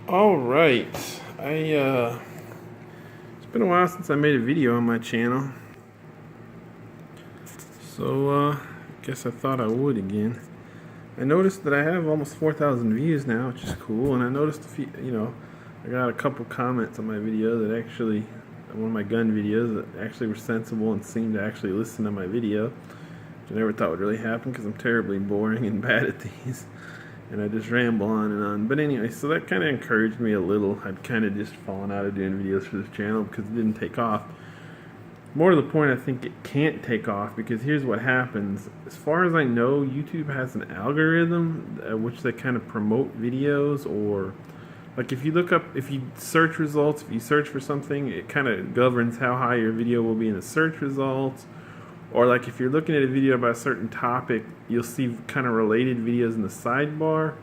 All right, it's been a while since I made a video on my channel, so I guess I thought I would again. I noticed that I have almost 4,000 views now, which is cool, and I noticed a few, I got a couple comments on my video that actually, one of my gun videos, that actually were sensible and seemed to actually listen to my video, which I never thought would really happen because I'm terribly boring and bad at these. And I just ramble on and on. But anyway, so that kind of encouraged me a little. I'd kind of just fallen out of doing videos for this channel because it didn't take off. More to the point, I think it can't take off because here's what happens. As far as I know, YouTube has an algorithm which they kind of promote videos, or like if you search results, if you search for something, it kind of governs how high your video will be in the search results. Or like if you're looking at a video about a certain topic, you'll see kind of related videos in the sidebar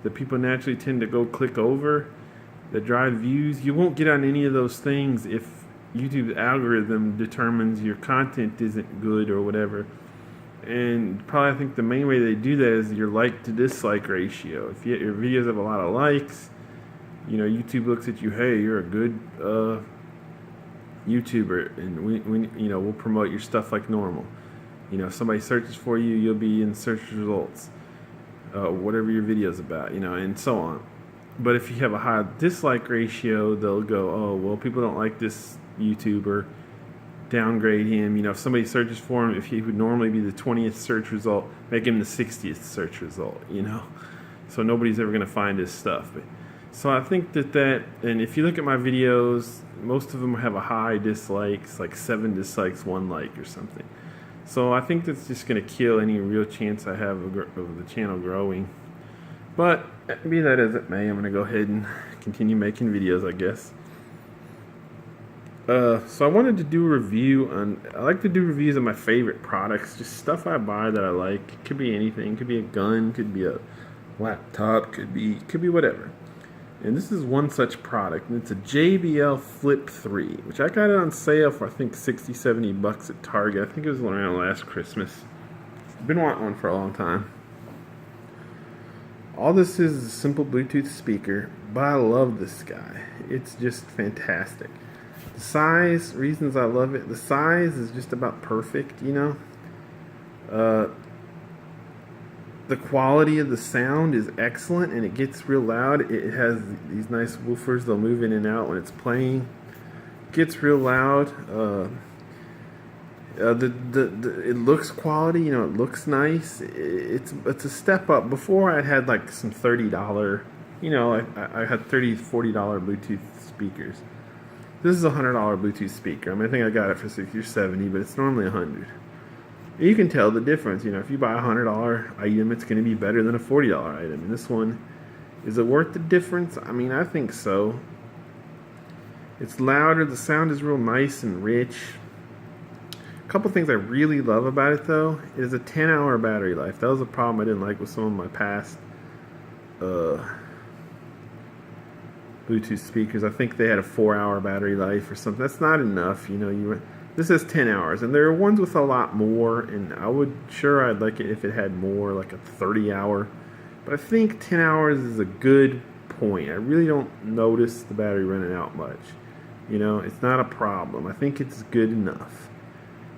that people naturally tend to go click over that drive views. You won't get on any of those things if YouTube's algorithm determines your content isn't good or whatever. And probably I think the main way they do that is your like to dislike ratio. If your videos have a lot of likes, YouTube looks at you, hey, you're a good YouTuber, and we'll promote your stuff like normal. If somebody searches for you, you'll be in search results, whatever your video's about, and so on. But if you have a high dislike ratio, they'll go, oh, well, people don't like this YouTuber, downgrade him. If somebody searches for him, if he would normally be the 20th search result, make him the 60th search result, so nobody's ever going to find his stuff. So I think and if you look at my videos, most of them have a high dislikes, like 7 dislikes, 1 like or something. So I think that's just going to kill any real chance I have of the channel growing. But be that as it may, I'm going to go ahead and continue making videos, I guess. So I wanted to do a review I like to do reviews of my favorite products, just stuff I buy that I like. It could be anything, it could be a gun, could be a laptop, could be whatever. And this is one such product, and it's a JBL Flip 3, which I got it on sale for I think $60-70 at Target. I think it was around last Christmas. I've been wanting one for a long time. All this is a simple Bluetooth speaker, but I love this guy. It's just fantastic. The size, reasons I love it, the size is just about perfect, The quality of the sound is excellent, and it gets real loud. It has these nice woofers. They'll move in and out when it's playing. It gets real loud. It looks quality. It looks nice. It's a step up. Before I had like some $30. I had $30, $40 Bluetooth speakers. This is a $100 Bluetooth speaker. I think I got it for $60 or $70, but it's normally $100. You can tell the difference. If you buy a $100 item, it's going to be better than a $40 item. And this one, is it worth the difference? I think so. It's louder. The sound is real nice and rich. A couple things I really love about it, though, is a 10-hour battery life. That was a problem I didn't like with some of my past Bluetooth speakers. I think they had a 4-hour battery life or something. That's not enough. This has 10 hours, and there are ones with a lot more, and I'd like it if it had more, like a 30-hour. But I think 10 hours is a good point. I really don't notice the battery running out much. It's not a problem. I think it's good enough.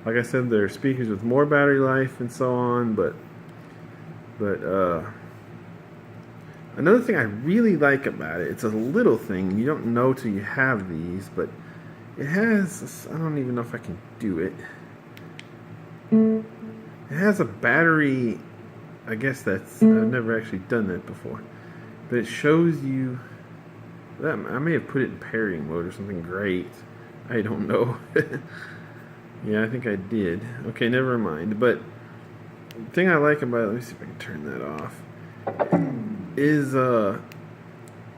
Like I said, there are speakers with more battery life and so on, but another thing I really like about it, it's a little thing, you don't know till you have these, but it has, I don't even know if I can do it. It has a battery, I guess I've never actually done that before. But it shows you, I may have put it in pairing mode or something great. I don't know. Yeah, I think I did. Okay, never mind. But the thing I like about it, let me see if I can turn that off, is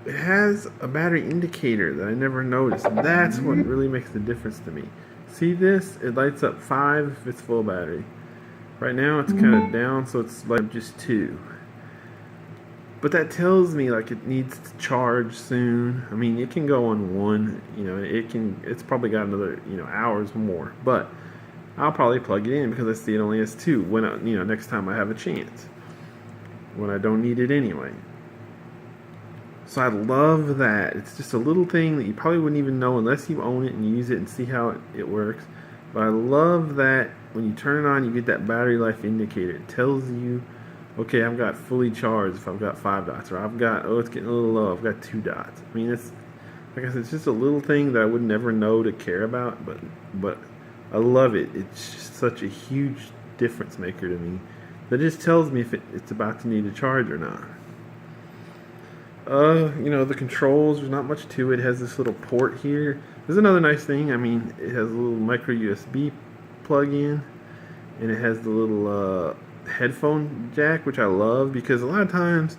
it has a battery indicator that I never noticed. That's what really makes the difference to me. See this? It lights up 5 if it's full battery. Right now it's kind of down, so it's like just 2. But that tells me like it needs to charge soon. It can go on 1. It's probably got another hours more. But I'll probably plug it in because I see it only has 2. When next time I have a chance, when I don't need it anyway. So I love that. It's just a little thing that you probably wouldn't even know unless you own it and use it and see how it works. But I love that when you turn it on, you get that battery life indicator. It tells you, okay, I've got fully charged if I've got 5 dots, or I've got, oh, it's getting a little low, I've got 2 dots. I mean, it's, like I said, it's just a little thing that I would never know to care about, but I love it. It's just such a huge difference maker to me. That just tells me if it's about to need a charge or not. The controls, there's not much to it. It has this little port here. There's another nice thing. I mean, it has a little micro USB plug-in, and it has the little headphone jack, which I love because a lot of times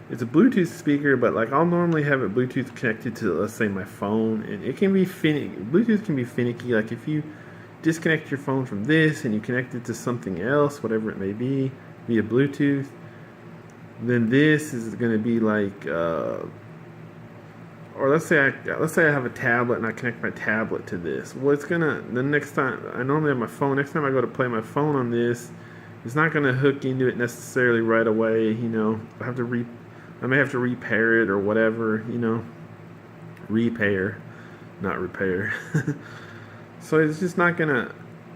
it's a Bluetooth speaker, but like I'll normally have it Bluetooth connected to, let's say, my phone, and it can be finicky. Bluetooth can be finicky. Like if you disconnect your phone from this and you connect it to something else, whatever it may be, via Bluetooth, then this is going to be like, or let's say I have a tablet and I connect my tablet to this. Well, it's gonna, the next time I normally have my phone. Next time I go to play my phone on this, it's not going to hook into it necessarily right away. I may have to repair it or whatever. Repair, not repair. So it's just not gonna,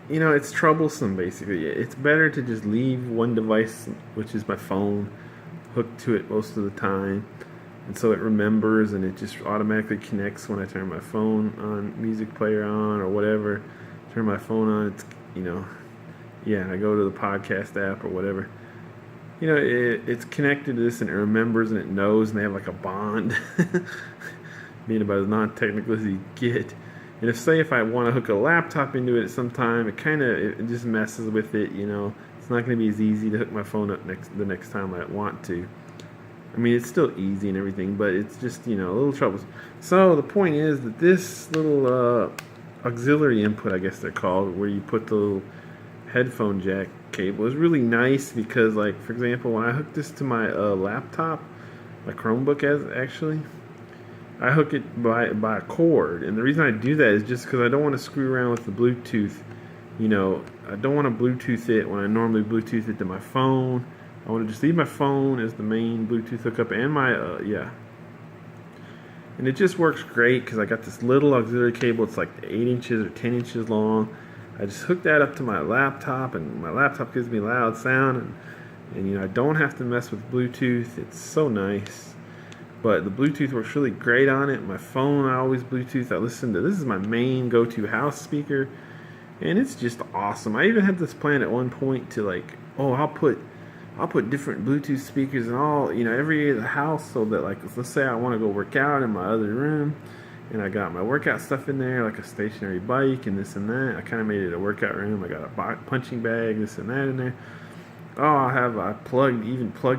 it's troublesome basically. It's better to just leave one device, which is my phone, hooked to it most of the time, and so it remembers and it just automatically connects when I turn my phone on, music player on or whatever. Turn my phone on, it's I go to the podcast app or whatever. It's connected to this and it remembers and it knows, and they have like a bond, being about as non-technical as you get. And if I want to hook a laptop into it at some time, it just messes with it. It's not going to be as easy to hook my phone up the next time I want to. I mean, it's still easy and everything, but it's just, a little troublesome. So the point is that this little auxiliary input, I guess they're called, where you put the little headphone jack cable, is really nice because, like, for example, when I hook this to my laptop, my Chromebook actually, I hook it by a cord, and the reason I do that is just because I don't want to screw around with the Bluetooth. I don't want to Bluetooth it when I normally Bluetooth it to my phone. I want to just leave my phone as the main Bluetooth hookup and my and it just works great because I got this little auxiliary cable. It's like 8 inches or 10 inches long. I just hook that up to my laptop, and my laptop gives me loud sound, and I don't have to mess with Bluetooth. It's so nice. But the Bluetooth works really great on it. My phone, I always Bluetooth. This is my main go-to house speaker, and it's just awesome. I even had this plan at one point to I'll put different Bluetooth speakers in every area of the house, so that let's say I want to go work out in my other room, and I got my workout stuff in there, like a stationary bike and this and that. I kind of made it a workout room. I got a punching bag, this and that in there. I plugged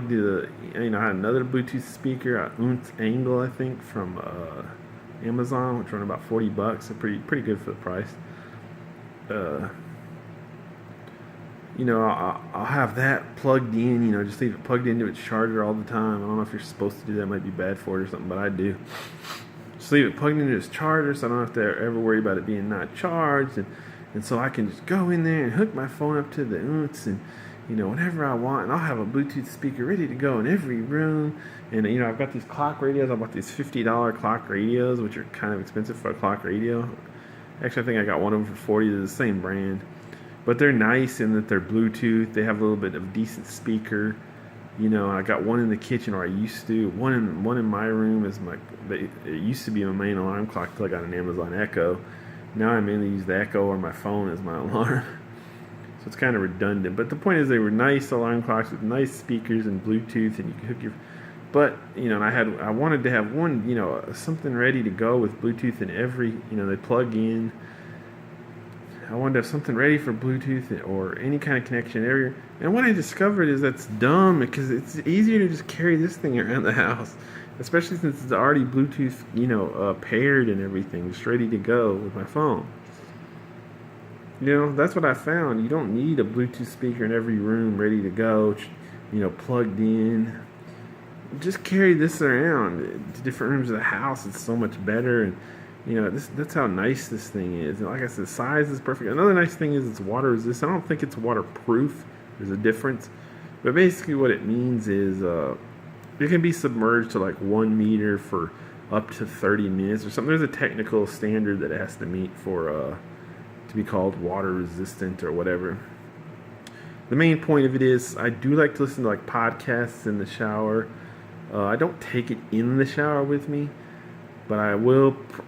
to I had another Bluetooth speaker, a Unz Angle, I think, from Amazon, which run about $40. So pretty good for the price. I'll have that plugged in, just leave it plugged into its charger all the time. I don't know if you're supposed to do that, it might be bad for it or something, but I do. Just leave it plugged into its charger so I don't have to ever worry about it being not charged, and so I can just go in there and hook my phone up to the Unz and whenever I want, and I'll have a Bluetooth speaker ready to go in every room. And I've got these clock radios. I bought these $50 clock radios, which are kind of expensive for a clock radio. Actually, I think I got one of them for $40. They're the same brand, but they're nice in that they're Bluetooth. They have a little bit of decent speaker. I got one in the kitchen, or I used to. One in my room is it used to be my main alarm clock until I got an Amazon Echo. Now I mainly use the Echo or my phone as my alarm. So it's kind of redundant. But the point is, they were nice alarm clocks with nice speakers and Bluetooth, and you could hook your. But and I wanted to have one, something ready to go with Bluetooth in every. They plug in. I wanted to have something ready for Bluetooth or any kind of connection area. And what I discovered is that's dumb, because it's easier to just carry this thing around the house, especially since it's already Bluetooth, paired and everything, just ready to go with my phone. That's what I found. You don't need a Bluetooth speaker in every room ready to go, plugged in. Just carry this around to different rooms of the house. It's so much better. And, that's how nice this thing is. And like I said, the size is perfect. Another nice thing is it's water resistant. I don't think it's waterproof. There's a difference. But basically what it means is it can be submerged to like 1 meter for up to 30 minutes or something. There's a technical standard that it has to meet for to be called water resistant or whatever. The main point of it is I do like to listen to like podcasts in the shower. I don't take it in the shower with me, but I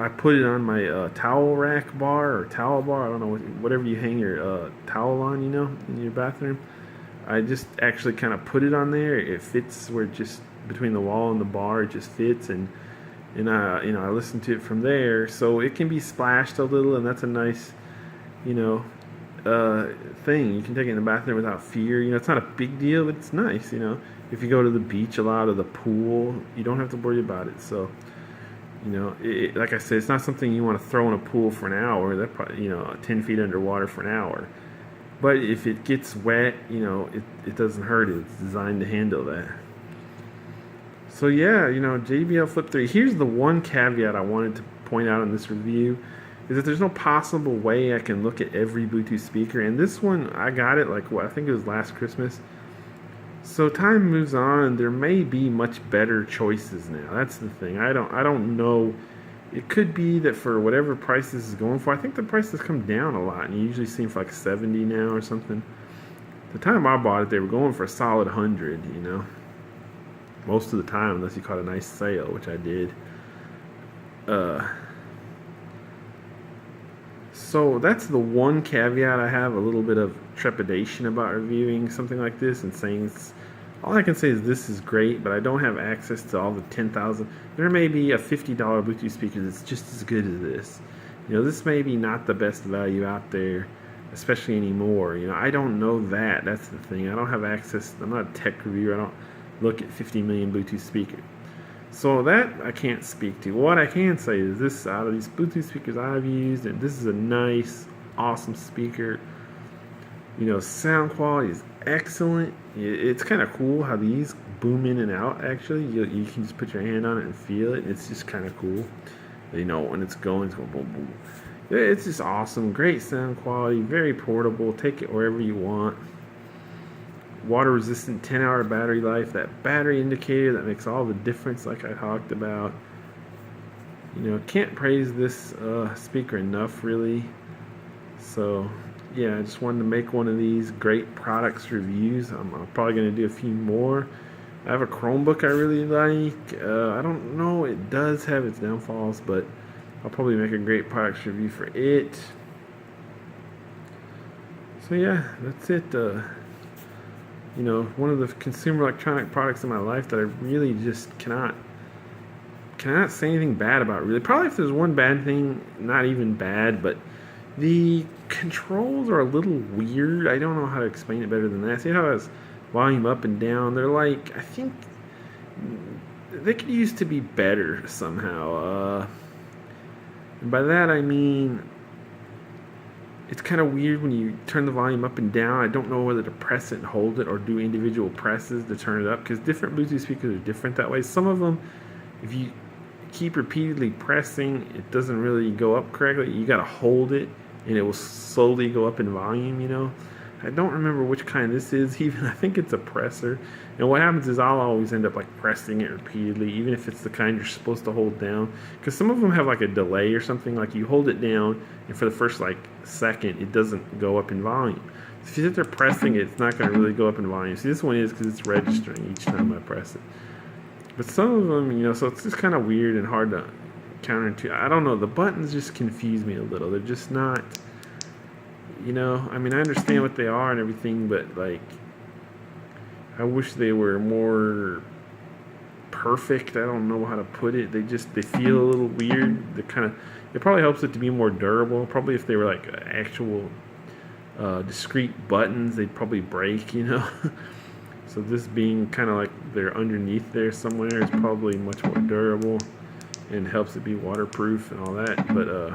put it on my towel rack bar or towel bar. I don't know, whatever you hang your towel on, in your bathroom. I just actually kind of put it on there. It fits where just between the wall and the bar, it just fits, and I listen to it from there. So it can be splashed a little, and that's a nice, thing. You can take it in the bathroom without fear. It's not a big deal, but it's nice. If you go to the beach a lot or the pool, you don't have to worry about it. So, like I said, it's not something you want to throw in a pool for an hour. That probably, 10 feet underwater for an hour. But if it gets wet, it doesn't hurt. It's designed to handle that. So yeah, JBL Flip 3. Here's the one caveat I wanted to point out in this review, is that there's no possible way I can look at every Bluetooth speaker. And this one, I got it I think it was last Christmas. So time moves on, there may be much better choices now. That's the thing. I don't know. It could be that for whatever price this is going for, I think the price has come down a lot, and you usually see them for like 70 now or something. The time I bought it, they were going for a solid 100, most of the time, unless you caught a nice sale, which I did. So that's the one caveat I have a little bit of trepidation about reviewing something like this and saying all I can say is this is great, but I don't have access to all the 10,000. There may be a $50 Bluetooth speaker that's just as good as this. This may be not the best value out there, especially anymore. I don't know that. That's the thing. I don't have access. I'm not a tech reviewer. I don't look at 50 million Bluetooth speakers. So that I can't speak to. What I can say is this: out of these Bluetooth speakers I've used, and this is a nice, awesome speaker. Sound quality is excellent. It's kind of cool how these boom in and out. Actually, you can just put your hand on it and feel it. It's just kind of cool. When it's going boom, boom. It's just awesome. Great sound quality. Very portable. Take it wherever you want. Water resistant, 10-hour battery life. That battery indicator that makes all the difference, like I talked about. Can't praise this speaker enough, really. So yeah, I just wanted to make one of these great products reviews. I'm probably going to do a few more. I have a Chromebook I really like. I don't know, it does have its downfalls, but I'll probably make a great products review for it. So yeah, that's it. One of the consumer electronic products in my life that I really just cannot say anything bad about, really. Probably if there's one bad thing, not even bad, but the controls are a little weird. I don't know how to explain it better than that. See how it's volume up and down? They're like, I think they could use to be better somehow. And by that I mean, it's kind of weird when you turn the volume up and down. I don't know whether to press it and hold it or do individual presses to turn it up, because different Bluetooth speakers are different that way. Some of them, if you keep repeatedly pressing, it doesn't really go up correctly. You got to hold it and it will slowly go up in volume. I don't remember which kind this is even. I think it's a presser. And what happens is I'll always end up like pressing it repeatedly, even if it's the kind you're supposed to hold down, because some of them have like a delay or something. Like you hold it down and for the first like second it doesn't go up in volume. So if you sit there pressing it, it's not going to really go up in volume. See, this one is, because it's registering each time I press it. But some of them, so it's just kind of weird and hard to counterintuitive. I don't know. The buttons just confuse me a little. They're just not, I mean, I understand what they are and everything, but like, I wish they were more perfect. I don't know how to put it. They feel a little weird. It probably helps it to be more durable. Probably if they were like actual discrete buttons, they'd probably break, So this being kind of like they're underneath there somewhere is probably much more durable and helps it be waterproof and all that. But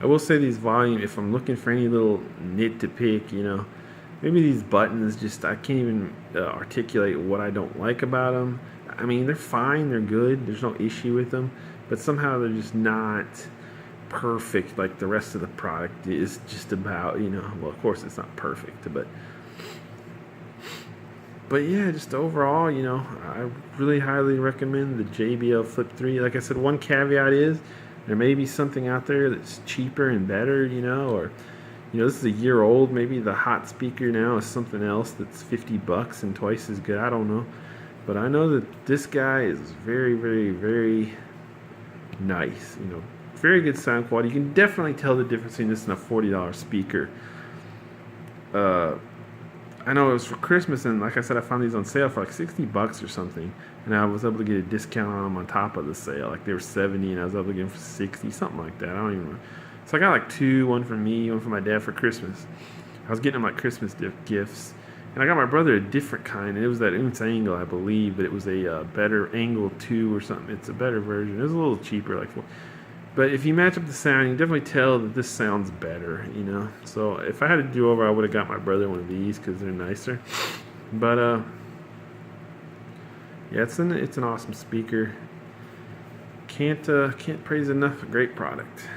I will say these volume, if I'm looking for any little nit to pick, maybe these buttons I can't even articulate what I don't like about them. I mean, they're fine, they're good, there's no issue with them, but somehow they're just not perfect like the rest of the product is just about, well, of course it's not perfect, but But yeah, just overall, you know, I really highly recommend the JBL Flip 3. Like I said, one caveat is there may be something out there that's cheaper and better, you know, or you know, this is a year old. Maybe the hot speaker now is something else that's $50 and twice as good. I don't know. But I know that this guy is very, very, very nice. You know, very good sound quality. You can definitely tell the difference between this and a $40 speaker. I know it was for Christmas, and like I said, I found these on sale for like $60 or something, and I was able to get a discount on them on top of the sale. Like they were 70, and I was able to get them for 60, something like that. I don't even know. So I got like two, one for me, one for my dad for Christmas. I was getting them like Christmas gifts, and I got my brother a different kind, and it was that Unz Angle, I believe, but it was a better Angle 2 or something. It's a better version. It was a little cheaper, like. But if you match up the sound, you can definitely tell that this sounds better, you know. So if I had a do-over, I would have got my brother one of these because they're nicer. But yeah, it's an awesome speaker. Can't praise enough. A great product.